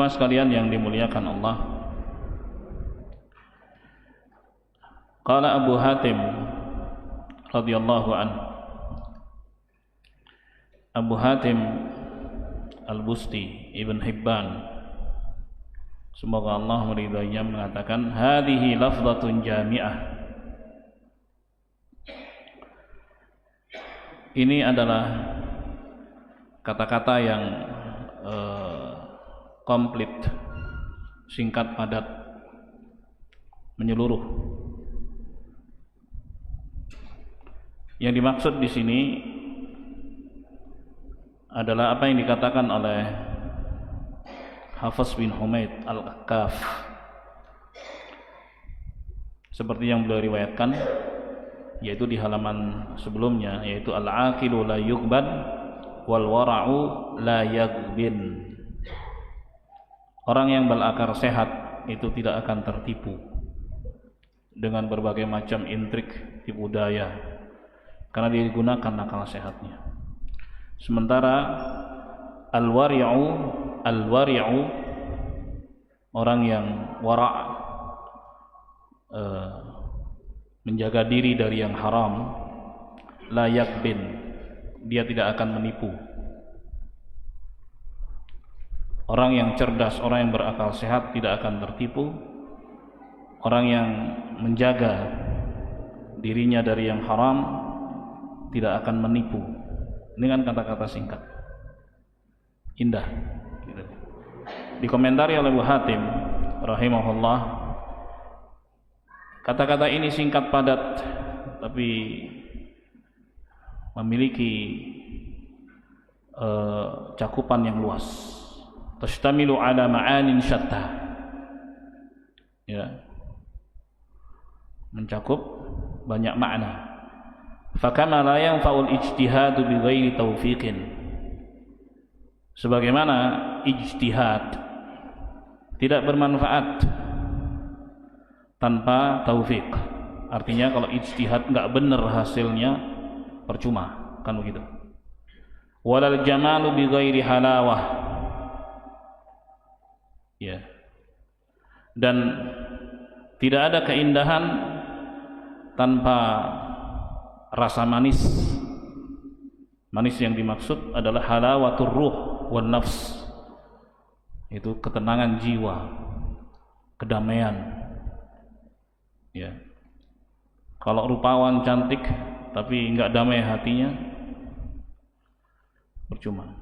Jemaah sekalian yang dimuliakan Allah, qala Abu Hatim radhiyallahu anhu, Abu Hatim Al-Busti Ibn Hibban, semoga Allah meridainya, mengatakan hadhihi lafdhatun jami'ah, ini adalah kata-kata yang komplit, singkat, padat, menyeluruh. Yang dimaksud di sini adalah apa yang dikatakan oleh Hafiz bin Humaid Al-Kaf, seperti yang beliau riwayatkan, yaitu di halaman sebelumnya, yaitu al-aqilu la yughban wal wara'u la yaghbin. Orang yang berakal sehat itu tidak akan tertipu dengan berbagai macam intrik, tipu daya, karena dia digunakan akal sehatnya. Sementara al-wari'u, orang yang wara', menjaga diri dari yang haram, la yakbin, dia tidak akan menipu. Orang yang cerdas, orang yang berakal sehat tidak akan tertipu. Orang yang menjaga dirinya dari yang haram tidak akan menipu. Ini kan kata-kata singkat, indah. Dikomentari oleh Abu Hatim rahimahullah, kata-kata ini singkat, padat, tapi memiliki cakupan yang luas. Tashtamilu ala ma'anin syatta, ya, mencakup banyak makna. Fakama la yanfa'ul ijtihadu bighairi taufiqin, sebagaimana ijtihad tidak bermanfaat tanpa taufik. Artinya kalau ijtihad enggak benar hasilnya, percuma, kan begitu. Walal jamalu bighairi halawah, ya, dan tidak ada keindahan tanpa rasa manis. Manis yang dimaksud adalah halawatur ruh wan nafs, itu ketenangan jiwa, kedamaian, ya. Kalau rupawan cantik tapi enggak damai hatinya, percuma.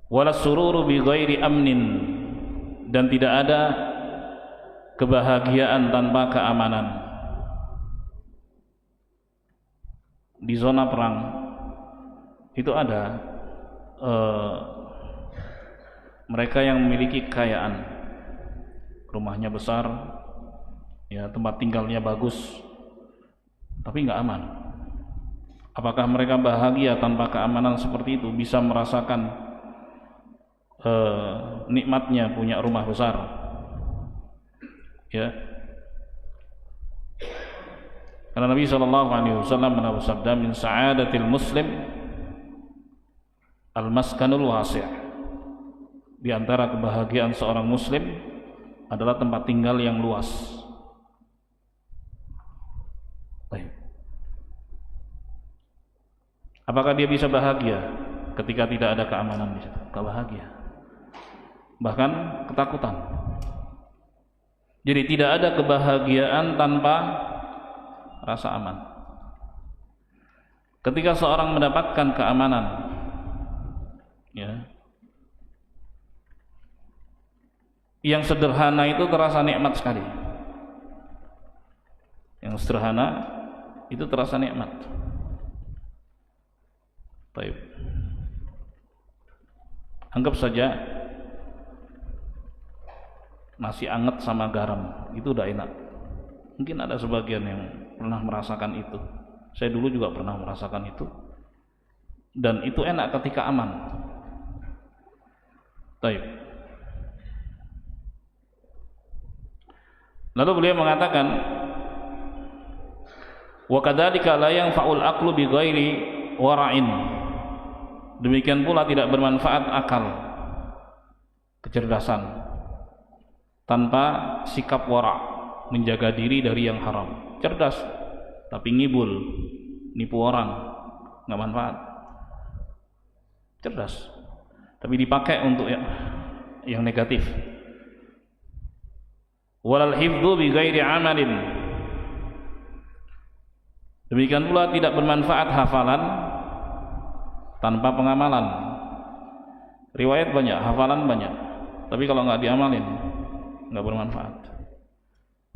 Wala sururu bi ghairi amnin, dan tidak ada kebahagiaan tanpa keamanan. Di zona perang itu ada mereka yang memiliki kekayaan, rumahnya besar, ya, tempat tinggalnya bagus, tapi nggak aman. Apakah mereka bahagia tanpa keamanan seperti itu? Bisa merasakan nikmatnya punya rumah besar, ya. Karena Nabi SAW bersabda, min sa'adatil muslim al-maskanul wasi', di antara kebahagiaan seorang muslim adalah tempat tinggal yang luas. Baik. Apakah dia bisa bahagia ketika tidak ada keamanan di situ? Tidak bahagia, bahkan ketakutan. Jadi tidak ada kebahagiaan tanpa rasa aman. Ketika seorang mendapatkan keamanan, ya, yang sederhana itu terasa nikmat sekali. Yang sederhana itu terasa nikmat. Baik. Anggap saja nasi anget sama garam, itu udah enak. Mungkin ada sebagian yang pernah merasakan itu. Saya dulu juga pernah merasakan itu. Dan itu enak ketika aman. Baik. Lalu beliau mengatakan, wa kadzalika la yanfa'ul aqlu bi ghairi wara'in. Demikian pula tidak bermanfaat akal kecerdasan, tanpa sikap wara', menjaga diri dari yang haram. Cerdas tapi ngibul, nipu orang, nggak manfaat. Cerdas tapi dipakai untuk yang negatif. Walal hifdzu bi ghairi amalin. Demikian pula tidak bermanfaat hafalan tanpa pengamalan. Riwayat banyak, hafalan banyak, tapi kalau nggak diamalin nggak bermanfaat.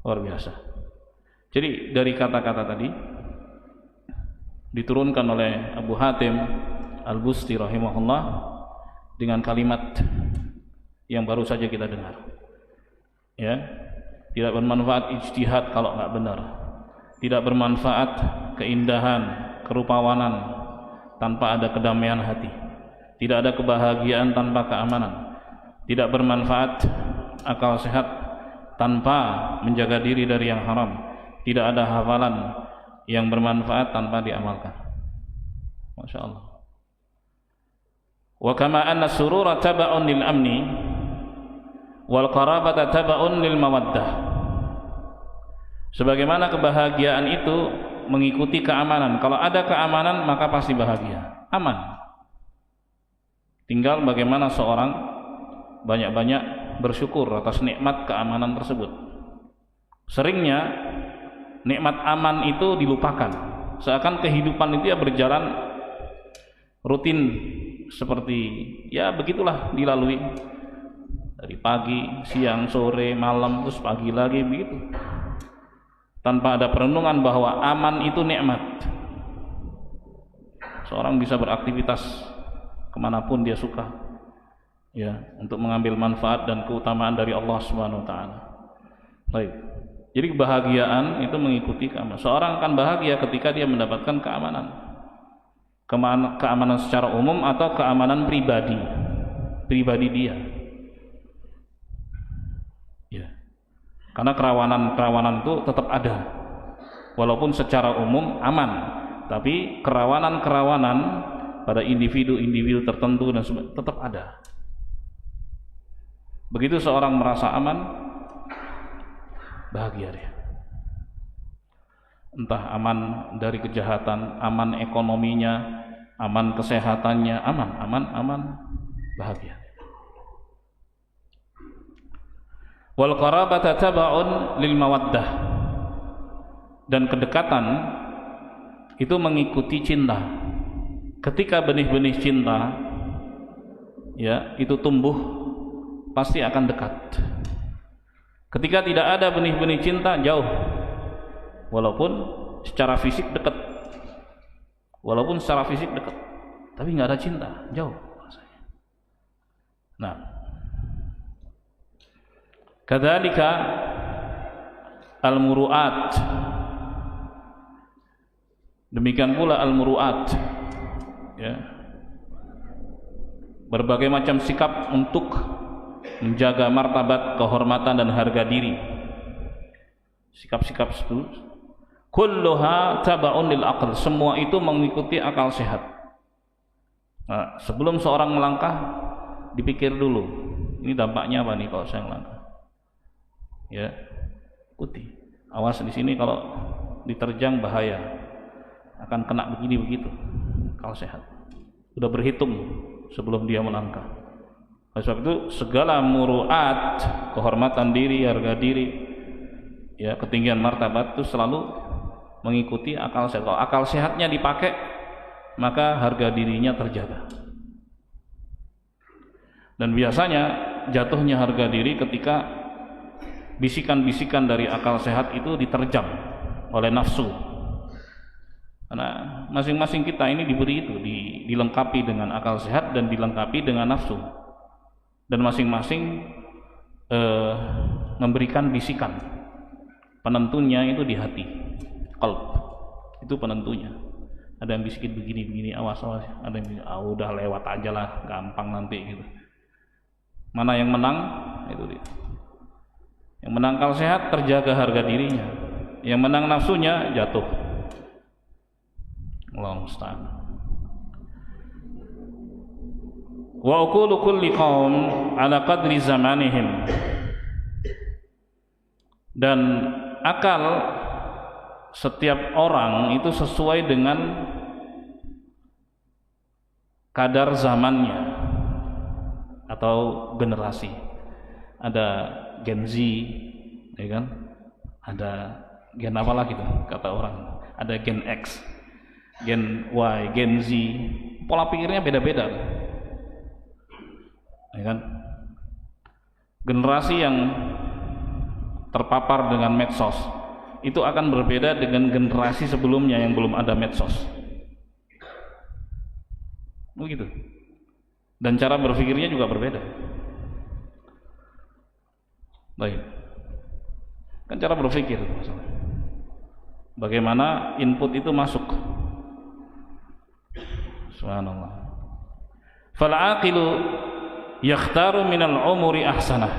Luar biasa. Jadi dari kata-kata tadi diturunkan oleh Abu Hatim Al-Busti rahimahullah dengan kalimat yang baru saja kita dengar. Ya, tidak bermanfaat ijtihad kalau nggak benar. Tidak bermanfaat keindahan, kerupawanan tanpa ada kedamaian hati. Tidak ada kebahagiaan tanpa keamanan. Tidak bermanfaat akal sehat tanpa menjaga diri dari yang haram. Tidak ada hafalan yang bermanfaat tanpa diamalkan. Masya Allah. Wa kama anna surura taba'un lil amni wal qarabata taba'un lil mawaddah. Sebagaimana kebahagiaan itu mengikuti keamanan. Kalau ada keamanan maka pasti bahagia, aman. Tinggal bagaimana seorang banyak-banyak bersyukur atas nikmat keamanan tersebut. Seringnya nikmat aman itu dilupakan, seakan kehidupan itu ya berjalan rutin seperti ya begitulah dilalui dari pagi, siang, sore, malam, terus pagi lagi begitu, tanpa ada perenungan bahwa aman itu nikmat. Seorang bisa beraktivitas kemanapun dia suka, ya, untuk mengambil manfaat dan keutamaan dari Allah Subhanahu Wa Taala. Baik. Jadi kebahagiaan itu mengikuti keamanan. Seorang akan bahagia ketika dia mendapatkan keamanan. Keamanan secara umum atau keamanan pribadi dia. Ya. Karena kerawanan itu tetap ada. Walaupun secara umum aman, tapi kerawanan pada individu tertentu dan tetap ada. Begitu seorang merasa aman, bahagia dia. Entah aman dari kejahatan, aman ekonominya, aman kesehatannya, aman, bahagia. Wal qarabata taba'un lil mawaddah. Dan kedekatan itu mengikuti cinta. Ketika benih-benih cinta ya itu tumbuh, pasti akan dekat. Ketika tidak ada benih-benih cinta, jauh. Walaupun secara fisik dekat, tapi nggak ada cinta, jauh. Nah, kadzalika al-muru'at. Demikian pula al-muru'at, ya, berbagai macam sikap untuk menjaga martabat, kehormatan dan harga diri. Sikap-sikap itu kulluha taba'un lil aql, semua itu mengikuti akal sehat. Nah, sebelum seorang melangkah dipikir dulu, ini dampaknya apa nih kalau saya melangkah. Ya, ikuti. Awas di sini kalau diterjang bahaya, akan kena begini begitu. Akal sehat. Sudah berhitung sebelum dia melangkah. Oleh sebab itu segala muru'at, kehormatan diri, harga diri, ya, ketinggian martabat itu selalu mengikuti akal sehat. Kalau akal sehatnya dipakai, maka harga dirinya terjaga. Dan biasanya jatuhnya harga diri ketika bisikan-bisikan dari akal sehat itu diterjang oleh nafsu. Karena masing-masing kita ini diberi itu, dilengkapi dengan akal sehat dan dilengkapi dengan nafsu. Dan masing-masing memberikan bisikan. Penentunya itu di hati, qalb. Itu penentunya. Ada yang bisikin begini-begini, awas. Ada yang bilang, udah lewat aja lah, gampang nanti gitu. Mana yang menang? Itu dia. Yang menang akal sehat terjaga harga dirinya. Yang menang nafsunya jatuh. Allahu musta'an. wa uqulu kulli qaum ala qadri zamanihim, dan akal setiap orang itu sesuai dengan kadar zamannya atau generasi. Ada Gen Z, ya kan? Ada gen apa lagi tuh kata orang? Ada Gen X, Gen Y, Gen Z. Pola pikirnya beda-beda, ya kan? Generasi yang terpapar dengan medsos itu akan berbeda dengan generasi sebelumnya yang belum ada medsos, begitu. Dan cara berpikirnya juga berbeda. Baik, kan cara berpikir, bagaimana input itu masuk. Subhanallah. Fal aqilu yakhtaru minal umuri ahsanah.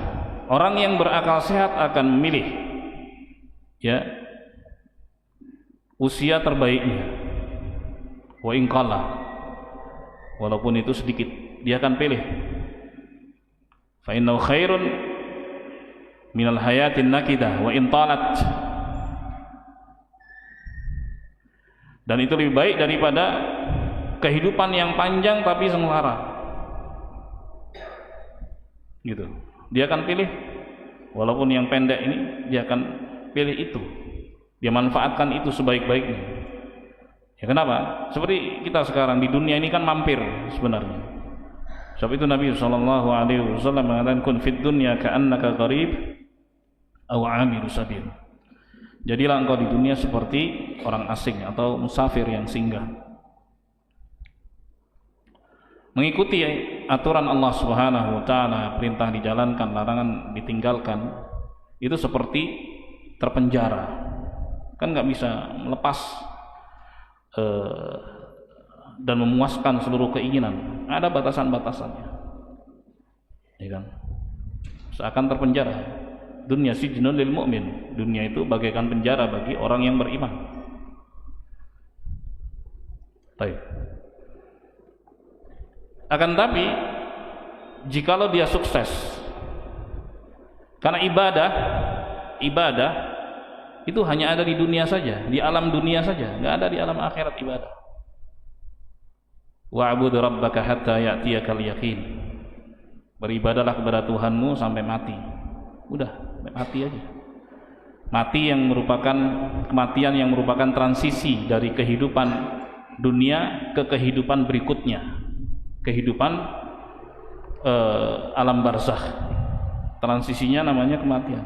Orang yang berakal sehat akan memilih, ya, usia terbaiknya. Wa in qalla, walaupun itu sedikit, dia akan pilih. Fa innahu khairun minal hayatin nakidah wa in talat. Dan itu lebih baik daripada kehidupan yang panjang tapi sengsara. Gitu. Dia akan pilih, walaupun yang pendek ini, dia akan pilih itu. Dia manfaatkan itu sebaik-baiknya. Ya kenapa? Seperti kita sekarang di dunia ini kan mampir sebenarnya. Sebab itu Nabi SAW mengatakan, kun fid dunya ka'annaka gharib aw 'abiru sabil. Jadilah engkau di dunia seperti orang asing atau musafir yang singgah. Mengikuti aturan Allah Subhanahu wa taala, perintah dijalankan, larangan ditinggalkan, itu seperti terpenjara. Kan nggak bisa melepas dan memuaskan seluruh keinginan. Ada batasan-batasannya, ya kan? Seakan terpenjara. Dunia sijnun lil mu'min. Dunia itu bagaikan penjara bagi orang yang beriman. Baik. Akan tapi jikalau dia sukses, karena ibadah itu hanya ada di dunia saja, di alam dunia saja, nggak ada di alam akhirat ibadah. Wa'bud rabbaka hatta ya'tiyakal yaqin. Beribadahlah kepada Tuhanmu sampai mati. Udah, mati aja. Mati yang merupakan kematian yang merupakan transisi dari kehidupan dunia ke kehidupan berikutnya. Kehidupan alam barzakh, transisinya namanya kematian.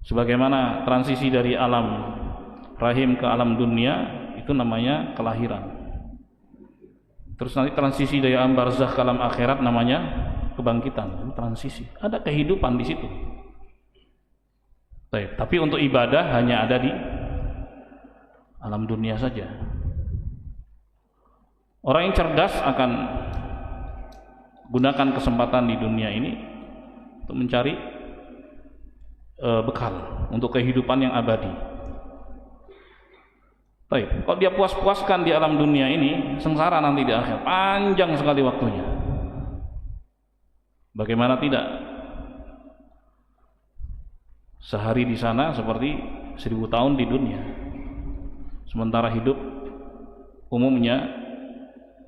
Sebagaimana transisi dari alam rahim ke alam dunia itu namanya kelahiran. Terus nanti transisi dari alam barzakh ke alam akhirat namanya kebangkitan. Transisi, ada kehidupan di situ. Tapi untuk ibadah hanya ada di alam dunia saja. Orang yang cerdas akan gunakan kesempatan di dunia ini untuk mencari bekal untuk kehidupan yang abadi. Baik, kalau dia puas-puaskan di alam dunia ini, sengsara nanti di akhir, panjang sekali waktunya. Bagaimana tidak? Sehari di sana seperti 1000 tahun di dunia. Sementara hidup umumnya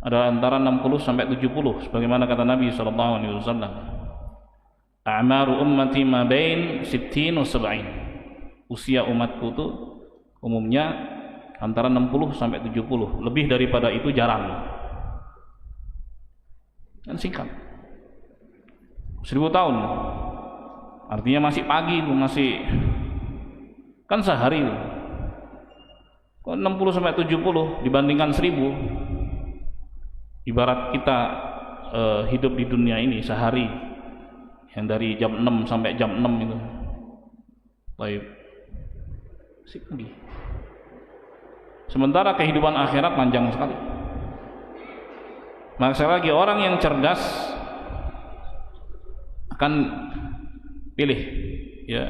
adalah antara 60 sampai 70, sebagaimana kata Nabi SAW. A'maru ummati ma bain 60 wa 70. Usia umatku itu umumnya antara 60 sampai 70. Lebih daripada itu jarang. Dan singkat. 1000 tahun. Artinya masih pagi, masih kan sehari. Kok 60 sampai 70 dibandingkan 1000. Ibarat kita hidup di dunia ini sehari, yang dari jam 6 sampai jam 6 itu. Baik. Sip lagi. Sementara kehidupan akhirat panjang sekali. Maka sekali lagi, orang yang cerdas akan pilih ya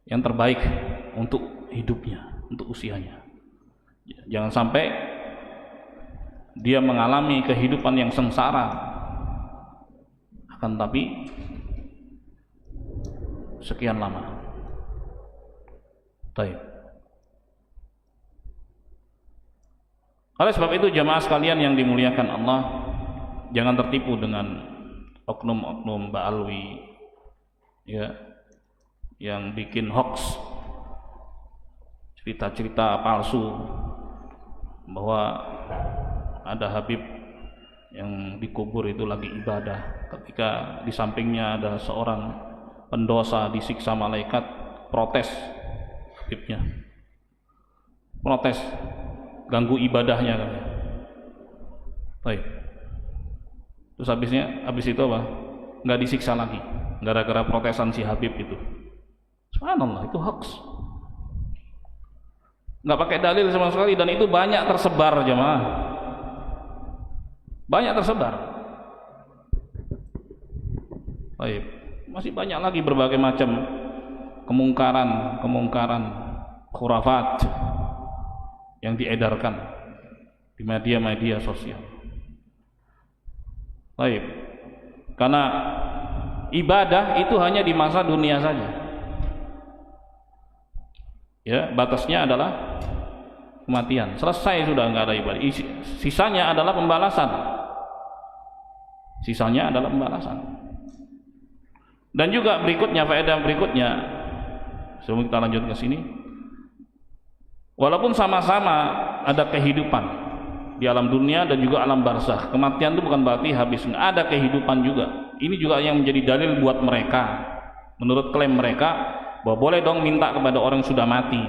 yang terbaik untuk hidupnya, untuk usianya. Jangan sampai dia mengalami kehidupan yang sengsara, akan tapi sekian lama. Baik. Oleh sebab itu jamaah sekalian yang dimuliakan Allah, jangan tertipu dengan oknum-oknum ba'alwi ya, yang bikin hoax, cerita-cerita palsu bahwa ada Habib yang dikubur itu lagi ibadah, ketika di sampingnya ada seorang pendosa disiksa malaikat, protes Habibnya, protes ganggu ibadahnya. Baik. Terus habis itu apa? Nggak disiksa lagi gara-gara protesan si Habib itu. Subhanallah, itu hoax. Nggak pakai dalil sama sekali, dan itu banyak tersebar jemaah. Banyak tersebar. Baik. Masih banyak lagi berbagai macam kemungkaran khurafat yang diedarkan di media-media sosial. Baik. Karena ibadah itu hanya di masa dunia saja. Ya, batasnya adalah kematian. Selesai sudah, nggak ada ibadah. Sisanya adalah pembalasan. Sisanya adalah pembalasan. Dan juga berikutnya, faedah berikutnya, sebelum kita lanjut ke sini, walaupun sama-sama ada kehidupan di alam dunia dan juga alam barzakh, kematian itu bukan berarti habis, ada kehidupan juga. Ini juga yang menjadi dalil buat mereka, menurut klaim mereka, bahwa boleh dong minta kepada orang yang sudah mati,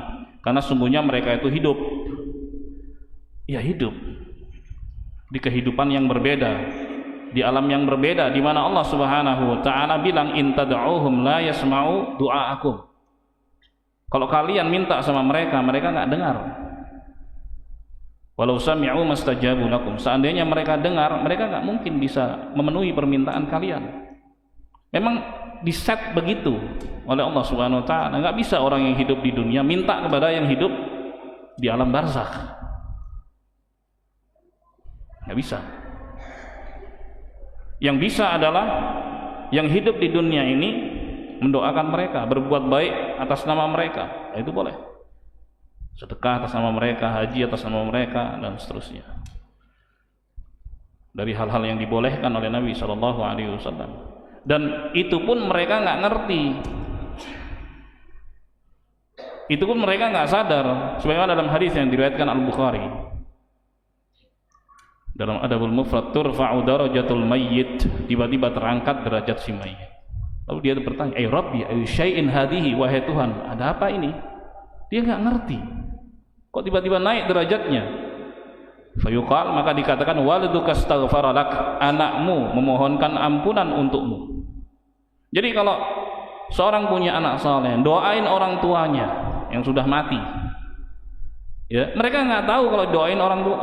karena sungguhnya mereka itu hidup. Ya, hidup di kehidupan yang berbeda, di alam yang berbeda, di mana Allah Subhanahu wa taala bilang, in tad'uuhum la yasma'u du'aakum. Kalau kalian minta sama mereka, mereka nggak dengar. Walau sami'u mastajabu lakum. Seandainya mereka dengar, mereka nggak mungkin bisa memenuhi permintaan kalian. Memang diset begitu oleh Allah Subhanahu wa taala. Nggak bisa orang yang hidup di dunia minta kepada yang hidup di alam barzakh. Nggak bisa. Yang bisa adalah yang hidup di dunia ini mendoakan mereka, berbuat baik atas nama mereka, itu boleh. Sedekah atas nama mereka, haji atas nama mereka, dan seterusnya. Dari hal-hal yang dibolehkan oleh Nabi SAW. Dan itu pun mereka nggak ngerti. Itu pun mereka nggak sadar. Sebagaimana dalam hadis yang diriwayatkan Al-Bukhari, dalam Adabul Mufrad, turfa'u darajatul mayyit, tiba-tiba terangkat derajat si mayyit. Lalu dia bertanya, Rabbi, ayu syai'in hadihi, wahai Tuhan, ada apa ini? Dia nggak ngerti. Kok tiba-tiba naik derajatnya? Fayuqal, maka dikatakan, waladuka astaghfara lak, anakmu memohonkan ampunan untukmu. Jadi kalau seorang punya anak saleh, doain orang tuanya yang sudah mati. Ya, mereka nggak tahu kalau doain orang tua,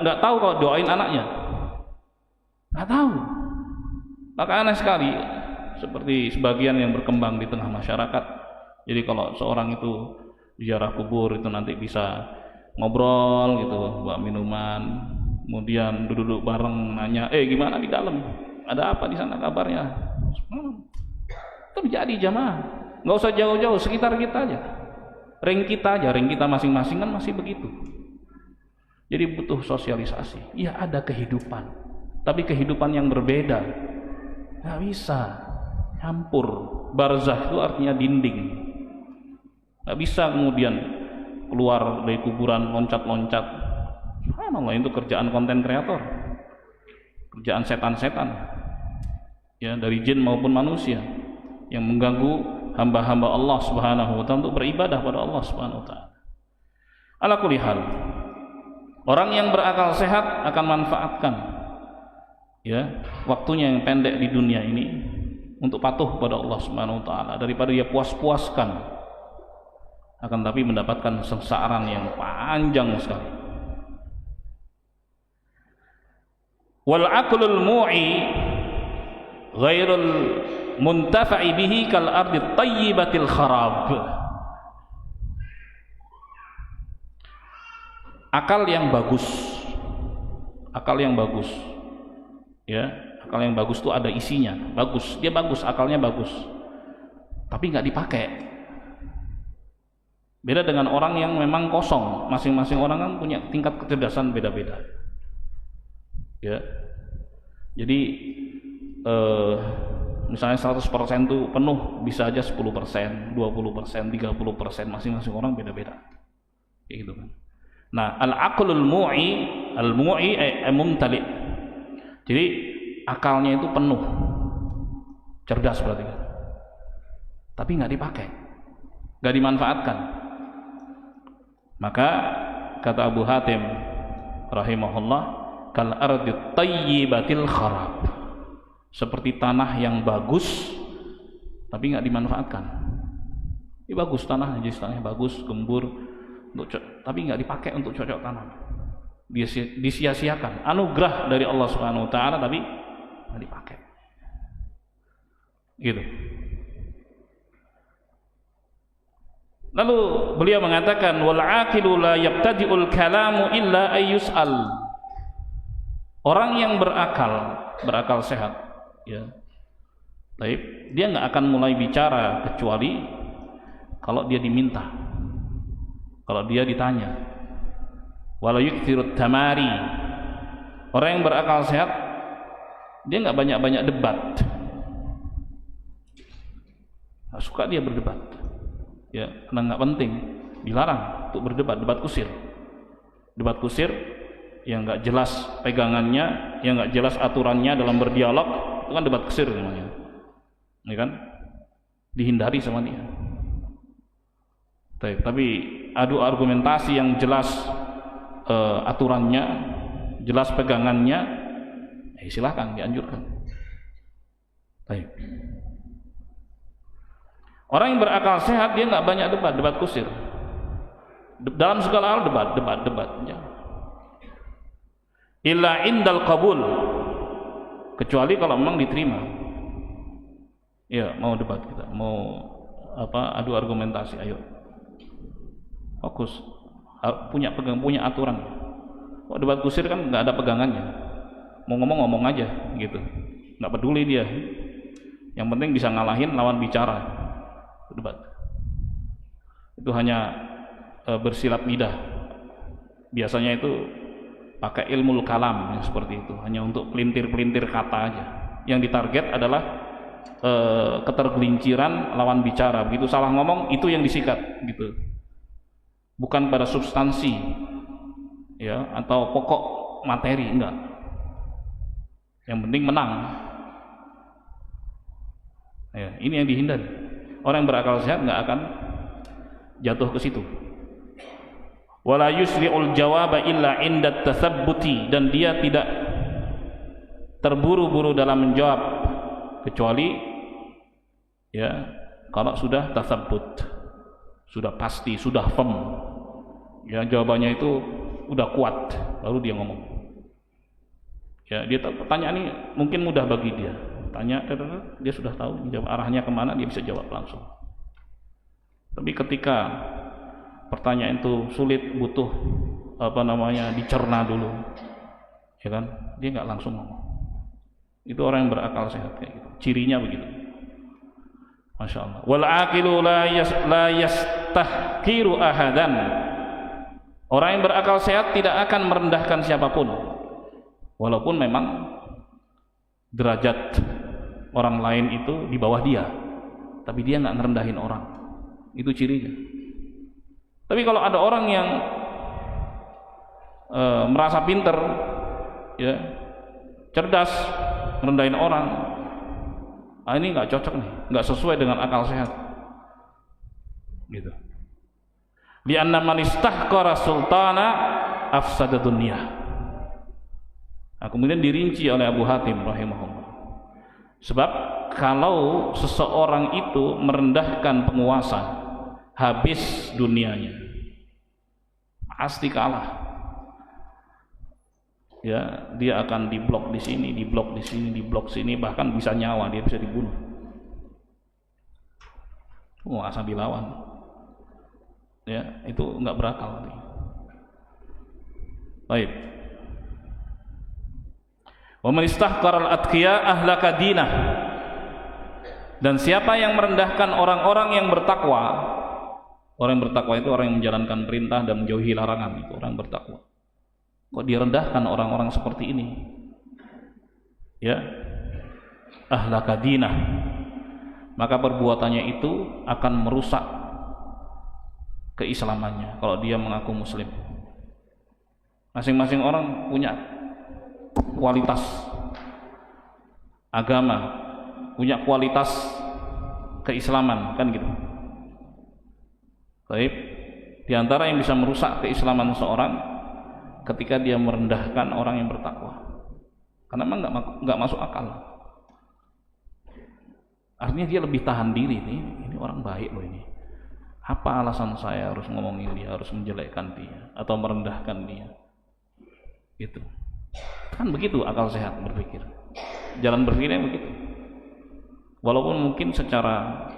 nggak tahu kalau doain anaknya. Nggak tahu. Maka aneh sekali. Seperti sebagian yang berkembang di tengah masyarakat. Jadi kalau seorang itu ziarah kubur itu nanti bisa ngobrol gitu, bawa minuman, kemudian duduk bareng, nanya, gimana di dalam? Ada apa di sana kabarnya? Itu jadi jamaah. Nggak usah jauh-jauh, sekitar kita aja. Ring kita masing-masing kan masih begitu. Jadi butuh sosialisasi. Iya, ada kehidupan, tapi kehidupan yang berbeda. Nggak bisa campur. Barzakh itu artinya dinding. Nggak bisa kemudian keluar dari kuburan loncat-loncat. Subhanallah, itu kerjaan konten kreator, kerjaan setan-setan ya, dari jin maupun manusia, yang mengganggu hamba-hamba Allah Subhanahu wa taala untuk beribadah pada Allah Subhanahu wa taala. Ala kulli hal, orang yang berakal sehat akan manfaatkan ya waktunya yang pendek di dunia ini untuk patuh pada Allah Subhanahu wa taala, daripada dia puas-puaskan, akan tapi mendapatkan sengsaraan yang panjang sekali. Wal aqlul mu'i ghairul muntafa'i bihi kal ardi tayyibatil kharab. Akal yang bagus, akal yang bagus. Ya, akal yang bagus itu ada isinya, bagus. Dia bagus, akalnya bagus. Tapi nggak dipakai. Beda dengan orang yang memang kosong. Masing-masing orang kan punya tingkat kecerdasan beda-beda. Ya. Jadi misalnya 100% itu penuh, bisa aja 10%, 20%, 30%, masing-masing orang beda-beda. Kayak gitu kan. Nah, al-aqlul al-mu'i mumtali'. Jadi akalnya itu penuh. Cerdas berarti kan. Tapi nggak dipakai. Nggak dimanfaatkan. Maka kata Abu Hatim rahimahullah, kal ardi tayyibatil kharab. Seperti tanah yang bagus tapi nggak dimanfaatkan. Ini bagus tanah, jadi tanahnya bagus, gembur, tapi nggak dipakai untuk cocok tanam. Disia-siakan. Anugerah dari Allah Subhanahu wa taala tapi nggak dipakai. Gitu. Lalu beliau mengatakan wal aqilu la yabtadi'ul kalamu illa ayyus'al. Orang yang berakal sehat, ya. Baik, dia nggak akan mulai bicara kecuali kalau dia diminta. Kalau dia ditanya. Wala yukthirut tamari. Orang yang berakal sehat dia nggak banyak-banyak debat. Nggak suka dia berdebat. Ya, karena nggak penting, dilarang untuk berdebat, debat kusir yang nggak jelas pegangannya, yang nggak jelas aturannya dalam berdialog, itu kan debat kusir namanya, ya kan, dihindari sama dia. Tapi adu argumentasi yang jelas aturannya, jelas pegangannya, silahkan dianjurkan. Baik. Orang yang berakal sehat dia nggak banyak debat kusir. Dalam segala hal debat. Ya. Illa indal qabul. Kecuali kalau memang diterima. Ya, mau debat kita, mau adu argumentasi, ayo. Fokus. Punya aturan. Kalau debat kusir kan nggak ada pegangannya. Mau ngomong aja gitu. Nggak peduli dia. Yang penting bisa ngalahin lawan bicara. Debat itu hanya bersilat lidah, biasanya itu pakai ilmu kalam seperti itu, hanya untuk pelintir kata aja. Yang ditarget adalah ketergelinciran lawan bicara. Begitu salah ngomong itu yang disikat gitu, bukan pada substansi ya atau pokok materi, enggak. Yang penting menang ya, ini yang dihindari. Orang yang berakal sehat nggak akan jatuh ke situ. Wala yusri'ul jawaba illa inda tasabbuti, dan dia tidak terburu-buru dalam menjawab kecuali ya kalau sudah tasabbut, sudah pasti, sudah firm. Ya, jawabannya itu udah kuat, baru dia ngomong. Ya, dia pertanyaan ini mungkin mudah bagi dia. Tanya, dia sudah tahu jawab arahnya kemana, dia bisa jawab langsung. Tapi ketika pertanyaan itu sulit, butuh dicerna dulu, ya kan, dia nggak langsung ngomong. Itu orang yang berakal sehat kayak gitu. Cirinya begitu. Masya Allah. Wal aqilu la yastahqiru ahadan. Orang yang berakal sehat tidak akan merendahkan siapapun, walaupun memang derajat orang lain itu di bawah dia, tapi dia nggak ngerendahin orang. Itu cirinya. Tapi kalau ada orang yang merasa pinter, ya, cerdas, ngerendahin orang, ini nggak cocok nih, nggak sesuai dengan akal sehat. Gitu. Li'anna man istahqara sultana afsada dunya. Nah, kemudian dirinci oleh Abu Hatim rahimahullah. Sebab kalau seseorang itu merendahkan penguasa, habis dunianya, pasti kalah. Ya, dia akan diblok di sini, diblok di sini, diblok sini, bahkan bisa nyawa, dia bisa dibunuh. Asal dilawan. Ya, itu enggak berakal. Baik. Wa man istahqara al-atqiya ahlaka dinah. Dan siapa yang merendahkan orang-orang yang bertakwa, orang yang bertakwa itu orang yang menjalankan perintah dan menjauhi larangan, itu orang bertakwa. Kok direndahkan orang-orang seperti ini? Ya, ahlaka dinah, maka perbuatannya itu akan merusak keislamannya kalau dia mengaku muslim. Masing-masing orang punya kualitas agama, punya kualitas keislaman, kan gitu. Baik, di antara yang bisa merusak keislaman seorang ketika dia merendahkan orang yang bertakwa, karena memang nggak masuk akal. Artinya dia lebih tahan diri nih, ini orang baik loh ini. Apa alasan saya harus ngomongin dia, harus menjelekkan dia atau merendahkan dia? Gitu. Kan begitu akal sehat berpikir. Jalan berpikirnya begitu. Walaupun mungkin secara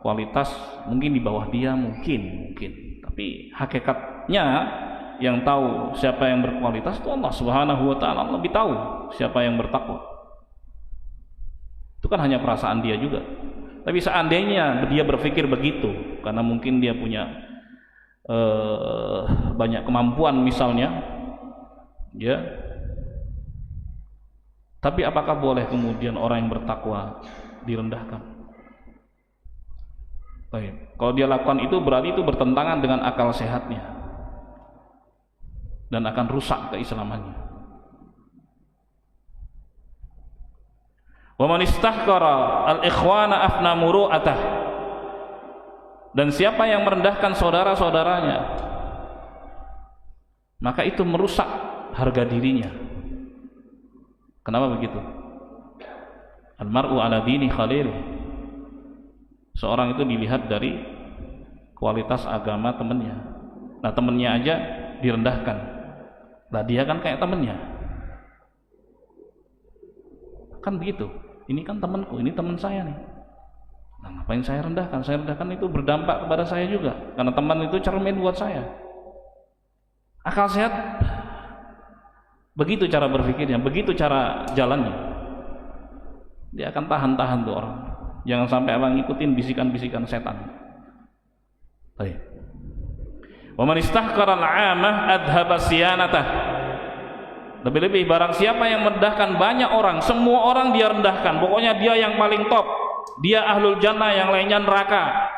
kualitas mungkin di bawah dia, mungkin, tapi hakikatnya yang tahu siapa yang berkualitas itu Allah Subhanahu wa taala, lebih tahu siapa yang bertakwa. Itu kan hanya perasaan dia juga. Tapi seandainya dia berpikir begitu karena mungkin dia punya banyak kemampuan misalnya, ya. Tapi apakah boleh kemudian orang yang bertakwa direndahkan? Baik. Kalau dia lakukan itu berarti itu bertentangan dengan akal sehatnya dan akan rusak keislamannya. Wa man istahqara al-ikhwana afna muru'atah. Dan siapa yang merendahkan saudara-saudaranya, maka itu merusak harga dirinya. Kenapa begitu? Al-mar'u ala dini khalil. Seorang itu dilihat dari kualitas agama temannya. Nah, temannya aja direndahkan. Lah dia kan kayak temannya. Kan begitu. Ini kan temanku, ini teman saya nih. Nah, ngapain saya rendahkan? Saya rendahkan itu berdampak kepada saya juga. Karena teman itu cermin buat saya. Akal sehat begitu cara berpikirnya, begitu cara jalannya. Dia akan tahan-tahan tuh orang. Jangan sampai abang ngikutin bisikan-bisikan setan. Baik. Wa man istahqara al-'amah adhaba siyanatah. Lebih-lebih barang siapa yang merendahkan banyak orang, semua orang dia rendahkan. Pokoknya dia yang paling top. Dia ahlul jannah, yang lainnya neraka.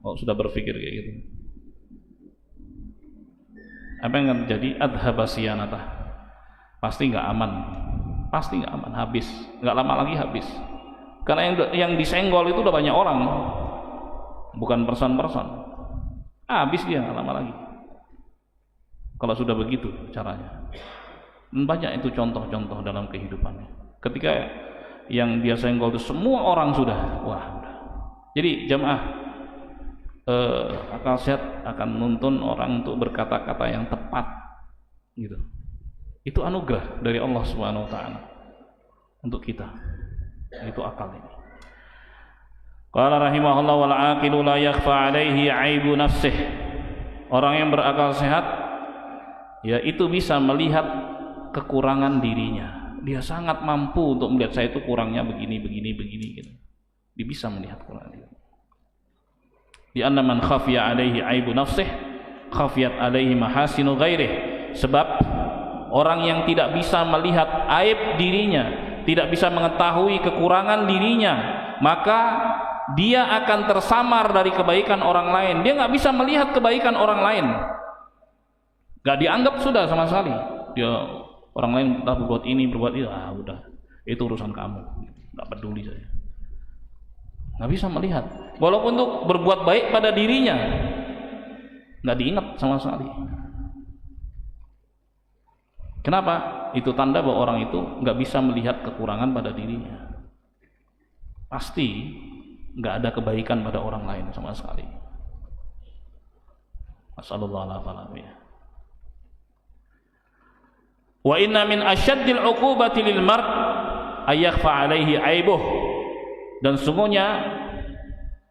Oh, sudah berpikir kayak gitu. Apa yang akan terjadi? Adhaba siyanatah. Pasti nggak aman, pasti nggak aman, habis, nggak lama lagi habis. Karena yang disenggol itu udah banyak orang, bukan person-person. Habis dia nggak lama lagi. Kalau sudah begitu caranya. Dan banyak itu contoh-contoh dalam kehidupannya. Ketika yang dia senggol itu semua orang sudah, wah. Jadi jamaah, akal sehat akan menuntun orang untuk berkata-kata yang tepat, gitu. Itu anugerah dari Allah Subhanahu wa taala untuk kita. Itu akal ini. Qala rahimahullah wal aqilu la yakhfa alaihi aibu nafsih. Orang yang berakal sehat ya itu bisa melihat kekurangan dirinya. Dia sangat mampu untuk melihat saya itu kurangnya begini gitu. Dia bisa melihat kekurangan diri. Di anna man khafiya alaihi aibu nafsih khafiyat alaihi mahasinu ghairih. Sebab orang yang tidak bisa melihat aib dirinya, tidak bisa mengetahui kekurangan dirinya, maka dia akan tersamar dari kebaikan orang lain. Dia nggak bisa melihat kebaikan orang lain, nggak dianggap sudah sama sekali. Dia orang lain entah berbuat ini, berbuat itu, udah itu urusan kamu, nggak peduli saya. Nggak bisa melihat, walaupun untuk berbuat baik pada dirinya, nggak diingat sama sekali. Kenapa? Itu tanda bahwa orang itu nggak bisa melihat kekurangan pada dirinya. Pasti nggak ada kebaikan pada orang lain sama sekali. Assalamualaikum. Wa inna min asyaddil 'uqubati lil mar' ayakhfa 'alaihi aibuh. Dan sungguhnya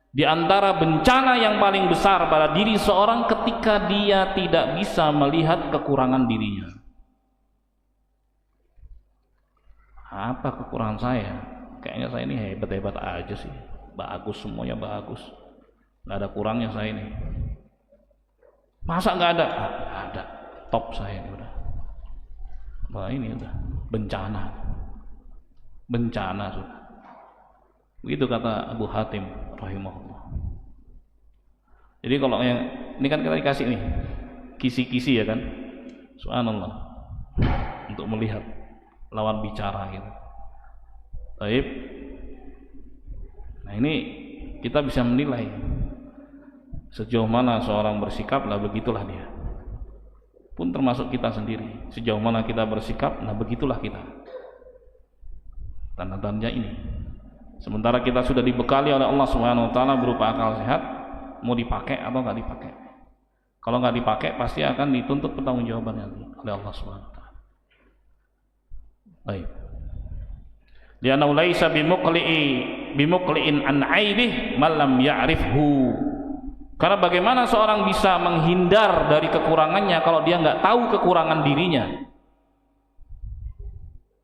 di antara bencana yang paling besar pada diri seorang ketika dia tidak bisa melihat kekurangan dirinya. Apa kekurangan saya? Kayaknya saya ini hebat-hebat aja sih, bagus, semuanya bagus, nggak ada kurangnya saya ini. Masa nggak ada? Nggak ada, top saya ini udah. Wah, ini udah bencana sudah. Begitu kata Abu Hatim rahimahullah. Jadi kalau yang ini kan kita dikasih nih kisi-kisi ya kan, subhanallah, untuk melihat lawan bicara gitu. Baik. Nah ini kita bisa menilai sejauh mana seorang bersikap, lah begitulah dia. Pun termasuk kita sendiri, sejauh mana kita bersikap, nah begitulah kita. Tanda-tandanya ini. Sementara kita sudah dibekali oleh Allah Subhanahu wa taala berupa akal sehat, mau dipakai atau enggak dipakai. Kalau enggak dipakai pasti akan dituntut pertanggungjawabannya oleh Allah Subhanahu wa taala. Baik. Lianna laisa bimuqli'in an 'aibih man lam ya'rifhu. Karena bagaimana seorang bisa menghindar dari kekurangannya kalau dia enggak tahu kekurangan dirinya?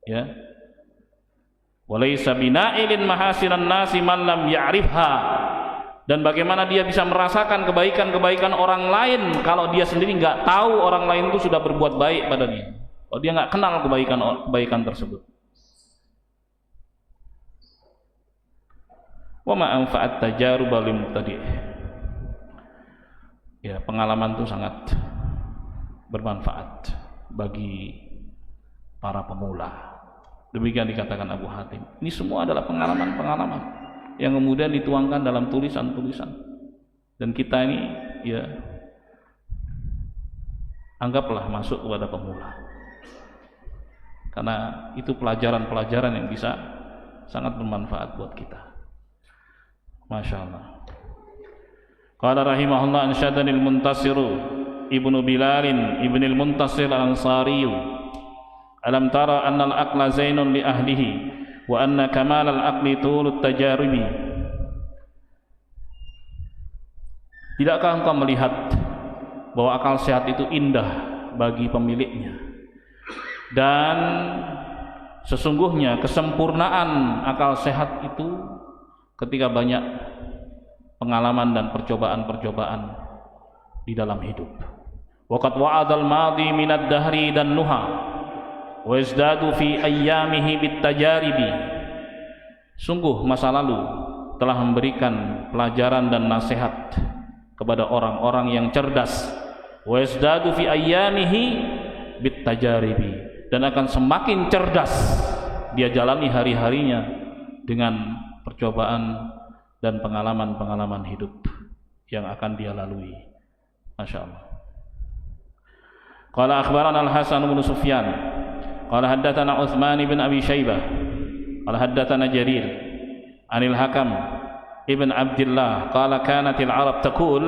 Ya. Walaysa bina'ilin mahasinan nasi man lam ya'rifha. Dan bagaimana dia bisa merasakan kebaikan-kebaikan orang lain kalau dia sendiri enggak tahu orang lain itu sudah berbuat baik pada dia. Kalau dia enggak kenal kebaikan tersebut. Wa ma anfa'at tajarub lil mubtadi'. Ya, pengalaman itu sangat bermanfaat bagi para pemula. Demikian dikatakan Abu Hatim. Ini semua adalah pengalaman-pengalaman yang kemudian dituangkan dalam tulisan-tulisan. Dan kita ini ya anggaplah masuk kepada pemula. Karena itu pelajaran-pelajaran yang bisa sangat bermanfaat buat kita. Masya Allah. Qala rahimahullah ansyadanil muntasiru ibnu Bilalin ibnil muntasir al-ansariyu alam tara anna al-aqla zainun li ahlihi wa anna kamal al-aqli tulut tajaribi. Tidakkah engkau melihat bahwa akal sehat itu indah bagi pemiliknya, dan sesungguhnya kesempurnaan akal sehat itu ketika banyak pengalaman dan percobaan-percobaan di dalam hidup. Waqad wa'adal madhi minad dahri dan nuha wa izdadu fi ayyamihi bit tajaribi. Sungguh masa lalu telah memberikan pelajaran dan nasihat kepada orang-orang yang cerdas. Wa izdadu fi ayyamihi bit tajaribi, dan akan semakin cerdas dia jalani hari-harinya dengan percobaan dan pengalaman-pengalaman hidup yang akan dia lalui. Masya Allah. Qala akhbarana al-Hasan bin Sufyan qala haddatsana Utsman bin Abi Syaibah qala haddatsana Jarir anil Hakam ibn Abdullah qala kanatil Arab taqul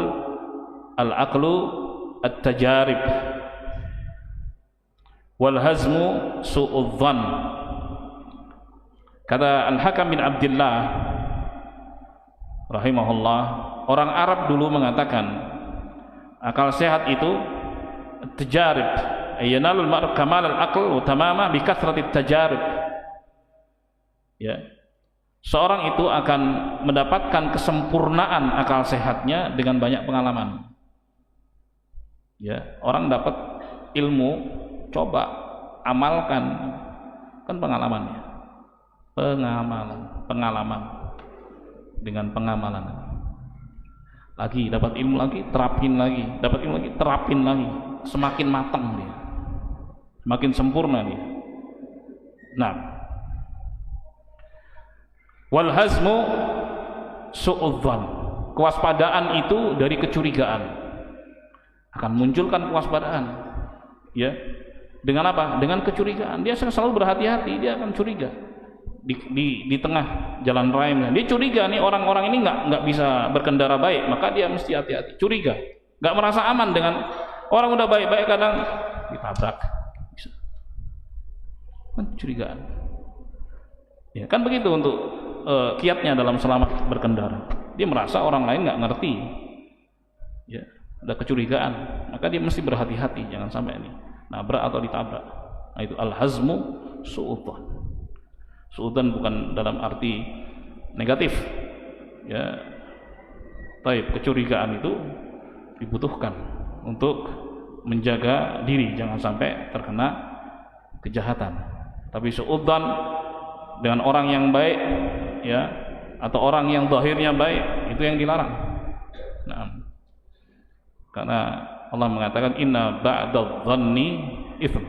al-aqlu at-tajarib wal hazmu su'udz dhann. Kata Al-Hakam bin Abdullah rahimahullah, orang Arab dulu mengatakan akal sehat itu tajarib, ayanalul mar'u kamal al-aql wa tamama bi kathratit tajarib. Ya. Seorang itu akan mendapatkan kesempurnaan akal sehatnya dengan banyak pengalaman. Ya, orang dapat ilmu, coba amalkan, kan pengalamannya. Pengalaman dengan pengamalan. Lagi dapat ilmu lagi, terapin lagi, dapat ilmu lagi, terapin lagi. Semakin matang dia, semakin sempurna dia. Nah, wal hazmu su'udz dhann. Kewaspadaan itu dari kecurigaan. Akan munculkan kewaspadaan. Ya. Dengan apa? Dengan kecurigaan. Dia selalu berhati-hati, dia akan curiga. Di tengah jalan raya dia curiga nih orang-orang ini nggak bisa berkendara baik, maka dia mesti hati-hati, curiga, nggak merasa aman dengan orang udah baik-baik kadang ditabrak, bisa curigaan. Ya kan begitu untuk kiatnya dalam selamat berkendara, dia merasa orang lain nggak ngerti, ya ada kecurigaan, maka dia mesti berhati-hati jangan sampai ini nabrak atau ditabrak. Nah itu al-hazmu su'udz dhann. Suudzon bukan dalam arti negatif, ya. Baik, kecurigaan itu dibutuhkan untuk menjaga diri jangan sampai terkena kejahatan. Tapi suudzon dengan orang yang baik, ya, atau orang yang zahirnya baik, itu yang dilarang. Nah, karena Allah mengatakan inna ba'dadh-dhanni itsm.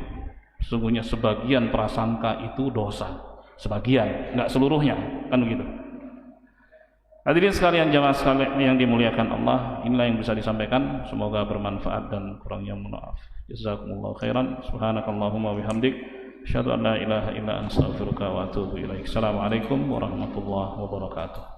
Sesungguhnya sebagian prasangka itu dosa. Sebagian, enggak seluruhnya, kan begitu. Hadirin sekalian, jamaah sekalian yang dimuliakan Allah, inilah yang bisa disampaikan, semoga bermanfaat dan kurangnya mohon maaf. Jazakumullahu khairan. Subhanakallahumma wabihamdik, asyhadu an la ilaha illa anta astaghfiruka wa atubu ilaik. Assalamualaikum warahmatullahi wabarakatuh.